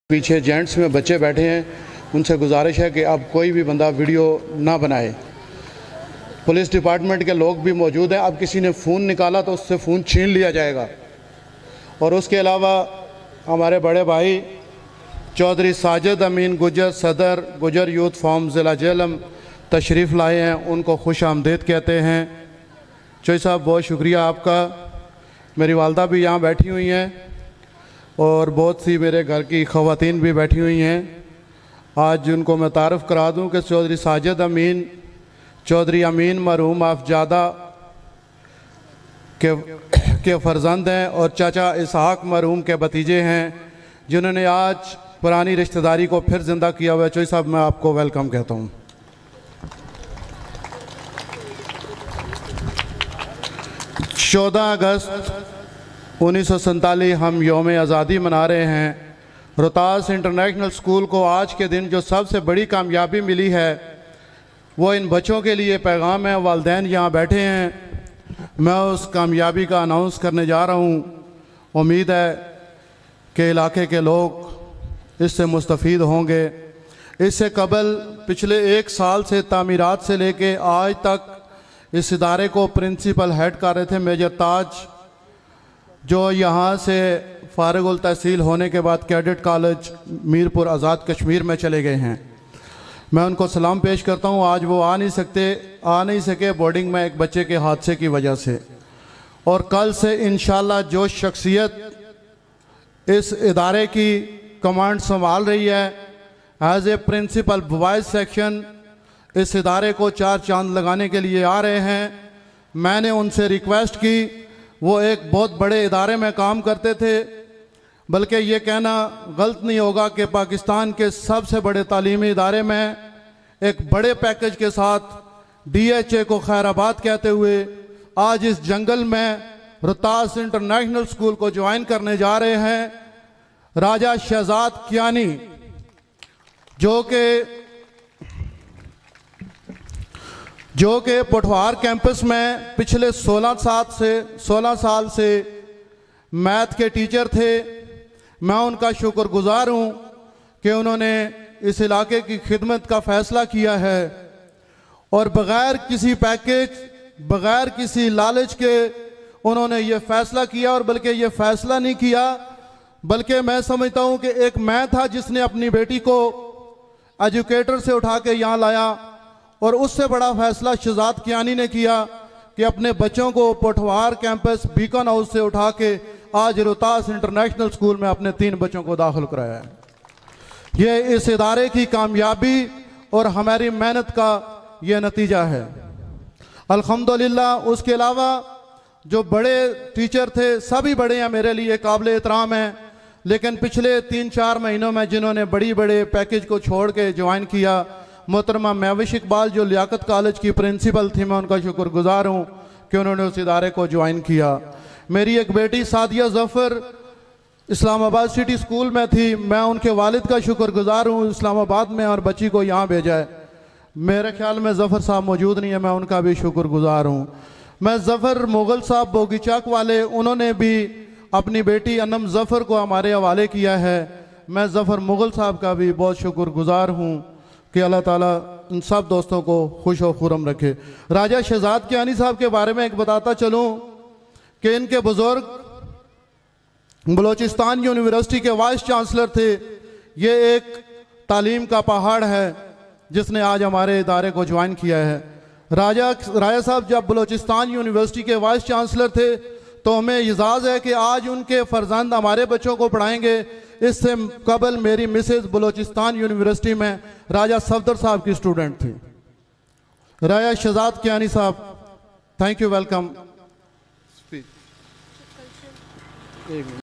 पीछे जेंट्स में बच्चे बैठे हैं, उनसे गुजारिश है कि अब कोई भी बंदा वीडियो ना बनाए। पुलिस डिपार्टमेंट के लोग भी मौजूद हैं। अब किसी ने फ़ोन निकाला तो उससे फ़ोन छीन लिया जाएगा। और उसके अलावा हमारे बड़े भाई चौधरी साजिद अमीन गुजर, सदर गुजर यूथ फॉर्म ज़िला जेहलम तशरीफ़ लाए हैं, उनको खुश आमदीद कहते हैं। चौधरी साहब बहुत शुक्रिया आपका। मेरी वालदा भी यहाँ बैठी हुई हैं और बहुत सी मेरे घर की ख़वातीन भी बैठी हुई हैं। आज उनको मैं तारफ़ करा दूं कि चौधरी साजिद अमीन चौधरी अमीन मरहूम आफजादा के फ़र्जंद हैं और चाचा इसहाक मरहूम के भतीजे हैं, जिन्होंने आज पुरानी रिश्तेदारी को फिर ज़िंदा किया हुआ है। चौधरी साहब मैं आपको वेलकम कहता हूँ। 14 अगस्त 1947 हम यौम आज़ादी मना रहे हैं। रोहतास इंटरनेशनल स्कूल को आज के दिन जो सबसे बड़ी कामयाबी मिली है वो इन बच्चों के लिए पैगाम है। वालिदैन यहाँ बैठे हैं, मैं उस कामयाबी का अनाउंस करने जा रहा हूँ। उम्मीद है कि इलाके के लोग इससे मुस्तफ़ीद होंगे। इससे कबल पिछले 1 साल से तामीरात से लेके आज तक इस इदारे को प्रिंसिपल हेड कर रहे थे मेजर ताज, जो यहाँ से फ़ारिगुल तहसील होने के बाद कैडेट कॉलेज मीरपुर आज़ाद कश्मीर में चले गए हैं। मैं उनको सलाम पेश करता हूँ। आज वो आ नहीं सके बोर्डिंग में एक बच्चे के हादसे की वजह से। और कल से इंशाल्लाह जो शख्सियत इस इदारे की कमांड संभाल रही है as a principal boys section, इस इदारे को 4 चांद लगाने के लिए आ रहे हैं। मैंने उनसे रिक्वेस्ट की, वो एक बहुत बड़े इदारे में काम करते थे, बल्कि ये कहना गलत नहीं होगा कि पाकिस्तान के सबसे बड़े तालीमी इदारे में एक बड़े पैकेज के साथ DHA को खैराबाद कहते हुए आज इस जंगल में रोहतास इंटरनेशनल स्कूल को ज्वाइन करने जा रहे हैं। राजा शहजाद कियानी जो कि पोठवार कैंपस में पिछले 16 साल से मैथ के टीचर थे। मैं उनका शुक्रगुजार हूँ कि उन्होंने इस इलाके की खिदमत का फ़ैसला किया है और बग़ैर किसी पैकेज, बग़ैर किसी लालच के उन्होंने ये फ़ैसला किया। और बल्कि ये फ़ैसला नहीं किया, बल्कि मैं समझता हूँ कि एक मैं था जिसने अपनी बेटी को एजुकेटर से उठा के यहाँ लाया, और उससे बड़ा फ़ैसला शहजाद कियानी ने किया कि अपने बच्चों को पोठवार कैंपस बीकन हाउस से उठा के आज रोहतास इंटरनेशनल स्कूल में अपने 3 बच्चों को दाखिल कराया है। ये इस इदारे की कामयाबी और हमारी मेहनत का ये नतीजा है, अल्हम्दुलिल्लाह। उसके अलावा जो बड़े टीचर थे, सभी बड़े हैं, मेरे लिए काबिल एहतराम हैं, लेकिन पिछले 3-4 महीनों में जिन्होंने बड़े पैकेज को छोड़ के ज्वाइन किया, मोहतरमा महविश इकबाल जो लियाकत कॉलेज की प्रिंसिपल थी, मैं उनका शुक्रगुजार हूँ कि उन्होंने उस इदारे को ज्वाइन किया। मेरी एक बेटी सादिया ज़फ़र इस्लामाबाद सिटी स्कूल में थी, मैं उनके वालिद का शुक्रगुजार हूँ इस्लामाबाद में, और बच्ची को यहाँ भेजा है। मेरे ख्याल में ज़फ़र साहब मौजूद नहीं है, मैं उनका भी शुक्रगुजार हूँ। मैं ज़फ़र मुग़ल साहब बोगीचाक वाले, उन्होंने भी अपनी बेटी अनम ज़फ़र को हमारे हवाले किया है। मैं ज़फ़र मुग़ल साहब का भी बहुत शुक्रगुजार हूँ कि अल्लाह ताला इन सब दोस्तों को खुश और खुरम रखे। राजा शहजाद कियानी साहब के बारे में एक बताता चलूँ कि इनके बुज़ुर्ग बलूचिस्तान यूनिवर्सिटी के वाइस चांसलर थे। ये एक तालीम का पहाड़ है जिसने आज हमारे इदारे को ज्वाइन किया है। राजा साहब जब बलूचिस्तान यूनिवर्सिटी के वाइस चांसलर थे तो हमें इजाज़ है कि आज उनके फ़र्जंद हमारे बच्चों को पढ़ाएंगे। इससे कबल मेरी मिसेज बलूचिस्तान यूनिवर्सिटी में राजा सफदर साहब की स्टूडेंट थी। राजा शहजाद कियानी साहब, थैंक यू, वेलकम।